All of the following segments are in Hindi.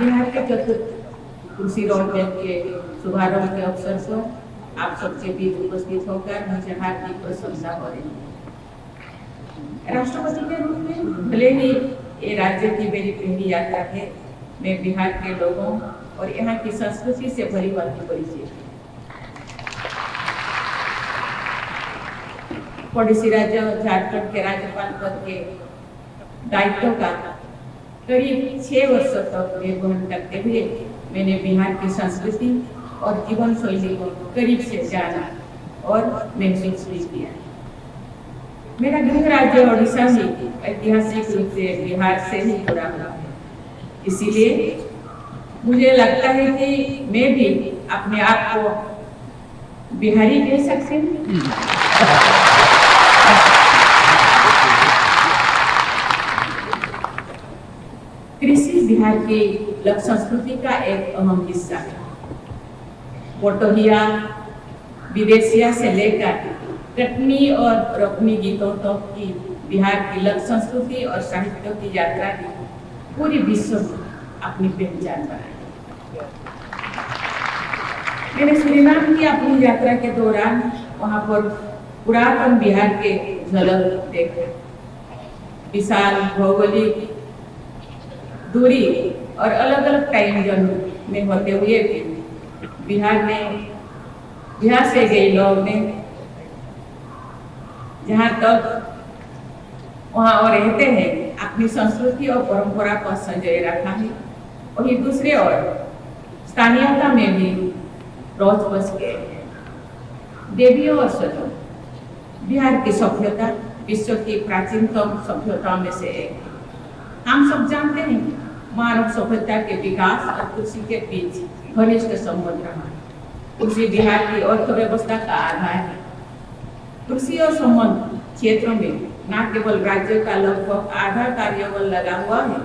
बिहार के चतुर्थ कृषि रोडमैप के शुभारंभ के अवसर पर आप सबके बीच उपस्थित होकर मुझे हार्दिक प्रशंसा हो रही है। राष्ट्रपति के रूप में भले ही ये राज्य की मेरी पहली यात्रा है, मैं बिहार के लोगों और यहाँ की संस्कृति से भली भांति परिचित हूँ। पड़ोसी राज्य झारखंड के राज्यपाल पद के दायित्व का करीब 6 वर्षों तक निर्वहन करते हुए मैंने बिहार की संस्कृति और जीवन शैली को करीब से जाना और महसूस भी किया। मेरा गृह राज्य ओडिशा भी ऐतिहासिक रूप से बिहार से ही जुड़ा हुआ है, इसीलिए मुझे लगता है कि मैं भी अपने आप को बिहारी कह सकती हूँ। कृषि बिहार की लोक संस्कृति का एक अहम हिस्सा है। पोटोहिया, विदेशिया से लेकर कटनी और रोकनी गीतों तक की बिहार की लोक संस्कृति और साहित्य की यात्रा ने पूरी विश्व में अपनी पहचान बनाई। मैंने सूरीनाम की अपनी यात्रा के दौरान वहां पर पुरातन बिहार के झलक देखे। विशाल भौगोलिक दूरी और अलग अलग टाइम जोन में होते हुए भी बिहार से गए लोग ने जहाँ तक वहाँ और रहते हैं अपनी संस्कृति और परंपरा को संजोए रखा है, वही दूसरे और स्थानीयता में भी रोज बस गए हैं। देवियों और सजों, बिहार की सभ्यता विश्व की प्राचीनतम सभ्यताओं में से एक है। हम सब जानते हैं मानव सभ्यता के विकास और कृषि के बीच घनिष्ठ संबंध रहा है। कृषि बिहार की अर्थव्यवस्था का आधार है। कृषि और संबंध क्षेत्रों में न केवल राज्य का लगभग आधा कार्यबल लगा हुआ है,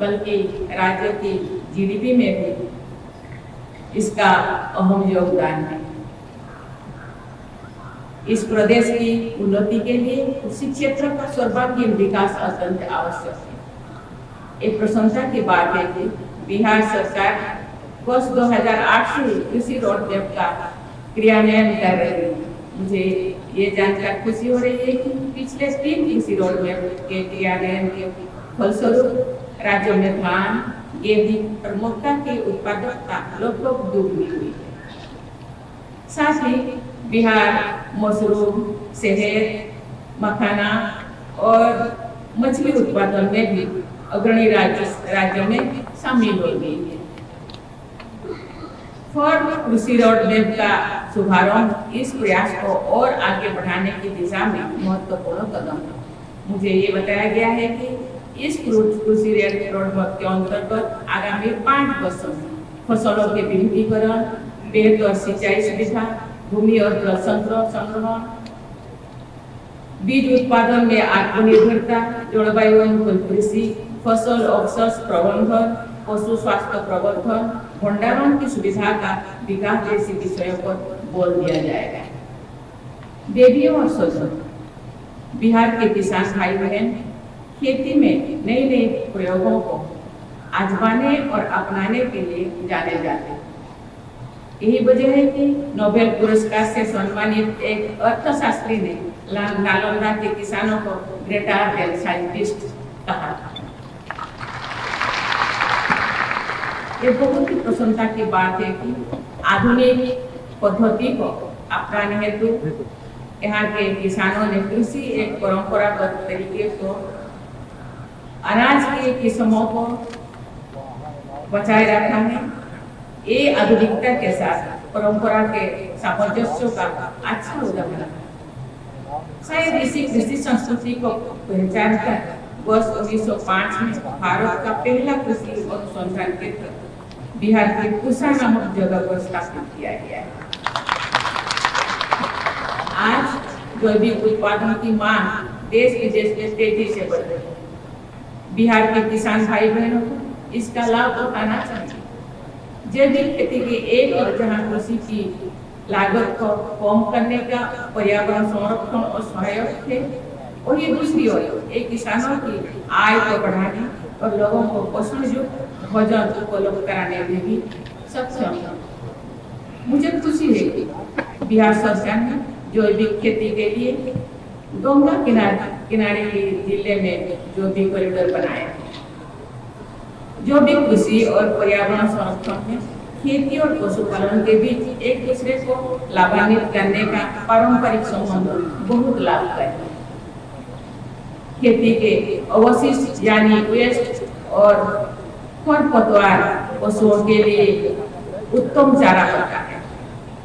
बल्कि राज्य की जीडीपी में भी इसका अहम योगदान है। इस प्रदेश की उन्नति के लिए कृषि क्षेत्र का सर्वांगीण विकास अत्यंत आवश्यक है। एक प्रशंसा की बात है कि बिहार सरकार वर्ष 2008 से कृषि रोडमैप का क्रियान्वयन कर रही है। मुझे ये जानकर खुशी हो रही है कि पिछले 3 कृषि रोडमैप के क्रियान्वयन के फलस्वरूप राज्य में धान, गेहूं और मक्का की उत्पादकता लगभग दोगुनी हुई है। साथ ही बिहार मशरूम, शहद, मखाना और मछली उत्पादन में भी अग्रणी राज्य में शामिल हो गई है। फॉर्म कृषि रोडमैप का शुभारंभ इस प्रयास को और आगे बढ़ाने की दिशा में महत्वपूर्ण कदम है। मुझे ये बताया गया है कि इस कृषि रोडमैप के अंतर्गत आगामी 5 वर्षों में फसलों के विविधीकरण, बेहतर सिंचाई सुविधा, भूमि और जल संग्रहण, बीज उत्पादन में आत्मनिर्भरता, जलवायु अनुकूल कृषि, फसल अवशेष प्रबंधन, पशु स्वास्थ्य प्रबंधन, भंडारण की सुविधा का विकास जैसे विषयों पर बल दिया जाएगा। देवियों और सजों, बिहार के किसान भाई बहन खेती में नए नए प्रयोगों को आजमाने और अपनाने के लिए जाने जाते हैं। यही वजह है कि नोबेल पुरस्कार से सम्मानित एक अर्थशास्त्री ने नालंदा के किसानों को ग्रेटर देन साइंटिस्ट कहा। ये बहुत ही प्रसन्नता की बात है कि आधुनिक पद्धति को अपनाने हेतु यहाँ के किसानों ने कृषि एक परंपरागत तरीके को अनाज की किस्मों को बचाए रखा है। ये आधुनिकता के साथ परंपरा के सामंजस्य का अच्छा उदाहरण है। शायद इसी कृषि संस्कृति को पहचान कर वर्ष 1905 में भारत का पहला कृषि अनुसंधान केंद्र बिहार के पूसा नामक जगह पर स्थापित किया गया है। आज जैविक उत्पादन की मांग देश विदेश में तेजी से बढ़ रही है। बिहार के किसान भाई बहनों को इसका लाभ उठाना चाहिए। जैविक खेती की एक और जहां कृषि की लागत को कम करने का पर्यावरण संरक्षण और सहायक है, वही दूसरी ओर एक किसानों की आय को बढ़ाने और लोगों को पोषण युक्त भोजन उपलब्ध कराने में भी सक्षम है। मुझे खुशी है कि बिहार सरकार ने जैविक खेती के लिए गंगा किनारे के जिले में जैविक कॉरिडोर बनाया है। जैविक कृषि और पर्यावरण संरक्षण में खेती और पशुपालन के बीच एक दूसरे को लाभान्वित करने का पारंपरिक संबंध बहुत लाभदायक है। खेती के अवशिष्ट यानी वेस्ट और खरपतवार पशुओं के लिए उत्तम चारा होता है।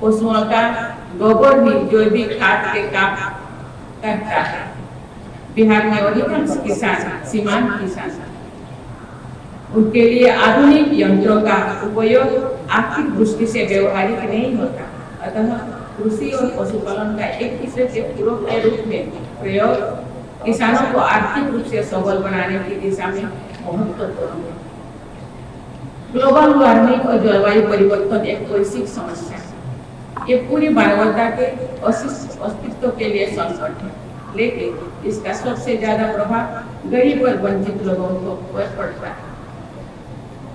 पशुओं का गोबर भी जैविक खाद के काम करता है। बिहार में अधिकांश किसान सीमांत किसान हैं। उनके लिए आधुनिक यंत्रों का उपयोग आर्थिक दृष्टि से व्यवहारिक नहीं होता। अतः कृषि और पशुपालन का एक दूसरे से पूरक के रूप में प्रयोग किसानों को आर्थिक रूप से सबल बनाने की दिशा में महत्वपूर्ण है। ग्लोबल वार्मिंग और जलवायु परिवर्तन एक वैश्विक समस्या है। ये पूरी मानवता के अस्तित्व के लिए संकट है, लेकिन इसका सबसे ज्यादा प्रभाव गरीब और वंचित लोगों को पड़ता है।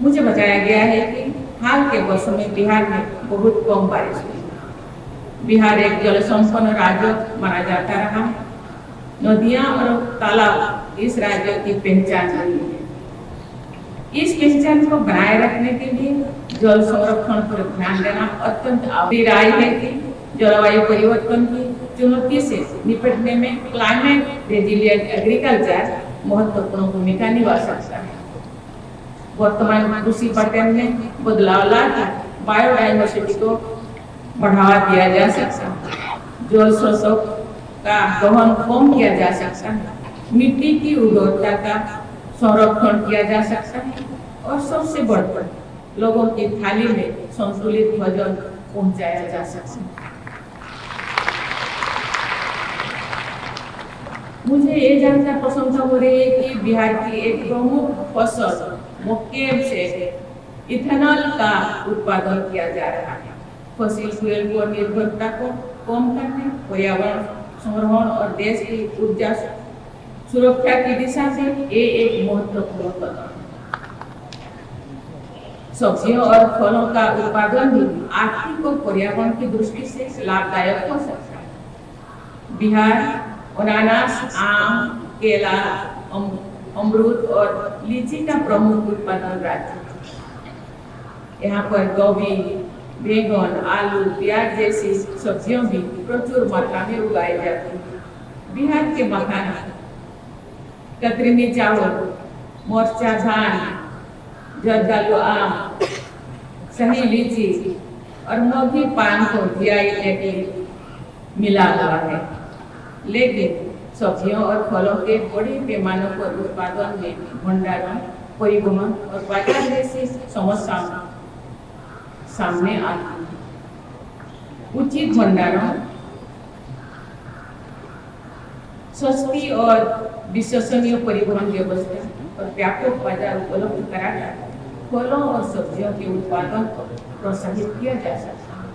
मुझे बताया गया है कि हाल के वर्षों में बिहार में बहुत कम बारिश हुई। बिहार एक जल संपन्न राज्य माना जाता रहा है। नदियां और तालाब इस राज्य की पहचान रही है। इस पहचान को बनाए रखने के लिए जल संरक्षण पर ध्यान देना अत्यंत आवश्यक राय है कि जलवायु परिवर्तन की चुनौती से निपटने में क्लाइमेट रेजिलिएंट एग्रीकल्चर महत्वपूर्ण भूमिका निभा सकता है। वर्तमान कृषि पैटर्न में बदलाव लाकर बायोडाइवर्सिटी को बढ़ावा दिया जा सकता है। जल स्रोतों का दोहन कम किया जा सकता है। मिट्टी की उर्वरता का संरक्षण किया जा सकता है और सबसे बढ़कर लोगों की थाली में संतुलित भोजन पहुंचाया जा सकता है। मुझे ये जानकर प्रशंसा हो रही है कि बिहार की एक प्रमुख फसल मक्के से इथेनॉल का उत्पादन किया जा रहा है। फसिल फ्यूल पर निर्भरता को कम करने, पर्यावरण संरक्षण और देश की ऊर्जा सुरक्षा की दिशा से ये एक महत्वपूर्ण कदम है। सब्जियों और फलों का उत्पादन भी आर्थिक और पर्यावरण की दृष्टि से लाभदायक हो सकता है। बिहार अनानास, आम, केला, अमरूद और लीची का प्रमुख उत्पादन राज्य है। यहाँ पर गोभी, बैंगन, आलू, प्याज जैसी सब्जियां भी प्रचुर मात्रा में उगाई जाती हैं। बिहार के मखाना, कतरनी चावल, मोर्चा धान, जर्दालू आम, सही लीची और मौगी पान को जीआई टैग मिला हुआ है। लेकिन सब्जियों और फलों के बड़े पैमाने पर उत्पादन में भंडारण, परिवहन और बाजार जैसी समस्याएं सामने आती हैं। उचित भंडारण, सस्ती और विश्वसनीय परिवहन व्यवस्था और व्यापक बाजार उपलब्ध कराकर फलों और सब्जियों के उत्पादन को प्रोत्साहित किया जा सकता है।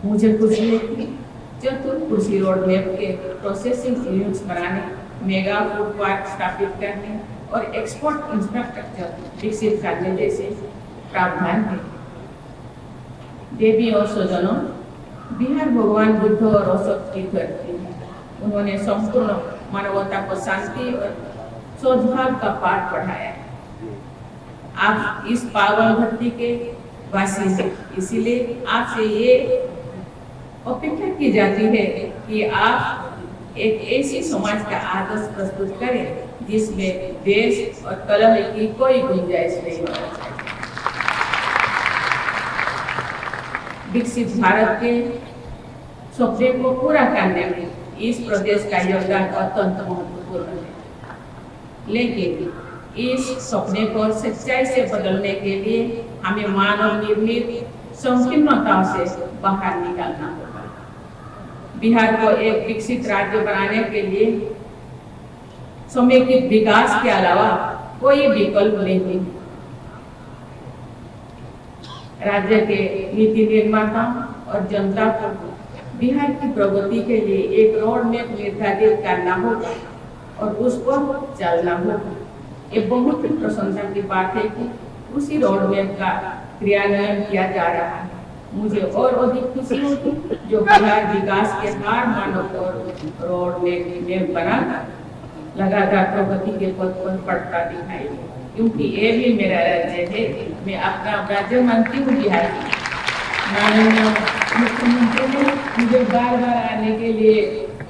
मुझे खुशी है कि चतुर्थ कृषि रोड मैप के प्रोसेसिंग यूनिट्स बनाने, मेगा फूड पार्क स्थापित करने और एक्सपोर्ट इंफ्रास्ट्रक्चर विकसित करने जैसे प्रावधान है। देवी और स्वजनों, बिहार भगवान बुद्ध और अशोक की धरती है। उन्होंने संपूर्ण मानवता को शांति और सद्भाव का पाठ पढ़ाया है। आप इस पावन धरती के वासी हैं, इसीलिए आपसे ये अपेक्षा की जाती है कि आप एक ऐसी समाज का आदर्श प्रस्तुत करें जिसमें देश और कलह की कोई गुंजाइश नहीं होना चाहिए। विकसित भारत के सपने को पूरा करने में इस प्रदेश का योगदान अत्यंत महत्वपूर्ण है। लेकिन इस सपने को सच्चाई से बदलने के लिए हमें मानव निर्मित संकीर्णताओं से बाहर निकालना होगा। बिहार को एक विकसित राज्य बनाने के लिए समेकित विकास के अलावा कोई विकल्प नहीं। राज्य के नीति निर्माताओं और जनता को बिहार की प्रगति के लिए एक रोड मैप निर्धारित करना होगा और उस पर चलना होगा। ये बहुत ही प्रसन्नता की बात है कि उसी रोड मैप का क्रियान्वयन किया जा रहा है। मुझे और अधिक खुशी होगी जो बिहार विकास के हर मानव और रोड मैप बना लगातार प्रगति के पथ पर बढ़ता दिखाई दे, क्योंकि ये भी मेरा राज्य है। मैं अपना राज्य मानती हूँ बिहार की। माननीय मुख्यमंत्री ने मुझे बार बार आने के लिए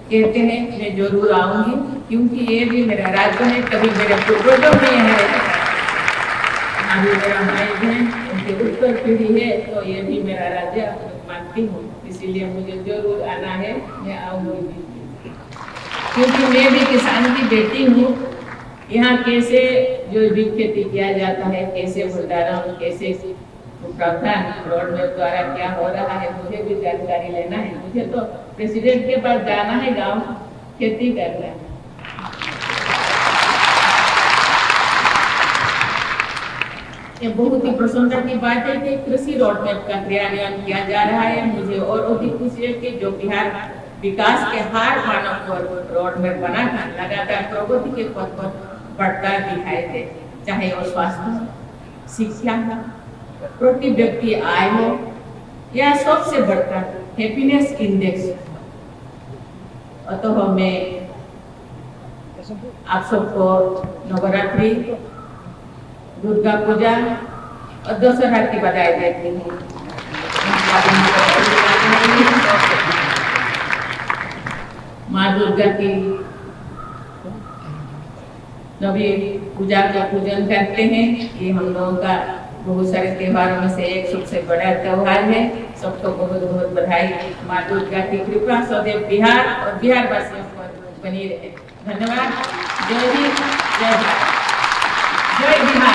कहते हैं, मैं जरूर आऊंगी, क्योंकि ये भी मेरा राज्य है। कभी मेरे पूर्वजों में है, अभी मेरा भाई बहन उनके उत्तर पीढ़ी है, तो ये भी मेरा राज्य मानती हूँ। इसीलिए मुझे जरूर आना है, मैं आऊंगी, क्योंकि मैं भी किसान की बेटी हूँ। यहाँ कैसे जो भी खेती किया जाता है, कैसे भंडारण, कैसे प्रावधान रोड मैप द्वारा क्या हो रहा है, मुझे भी जानकारी लेना है। मुझे तो प्रेसिडेंट के पास जाना है, गांव खेती करना है। ये बहुत ही प्रसन्नता की बात है कि कृषि रोड मैप का क्रियान्वयन किया जा रहा है। मुझे और अधिक खुशी है कि जो बिहार विकास के हर मानव को रोड मैप बनाकर लगातार प्रगति के पथ पर बढ़ता दिखाई दे, चाहे वो स्वास्थ्य, शिक्षा, प्रति व्यक्ति आय हो, या सबसे बढ़कर हैप्पीनेस इंडेक्स। अतः मैं आप सबको नवरात्रि, दुर्गा पूजा और दशहरा की बधाई देती हूँ। माँ दुर्गा की नवी पूजा का पूजन करते हैं। ये हम लोगों का बहुत सारे त्योहारों में से एक सबसे बड़ा त्योहार है। सबको बहुत बहुत बधाई। माँ दुर्गा की कृपा सदैव बिहार और बिहार वासियों पर बनी रहे। धन्यवाद। जय हिंद, जय भारत, जय बिहार।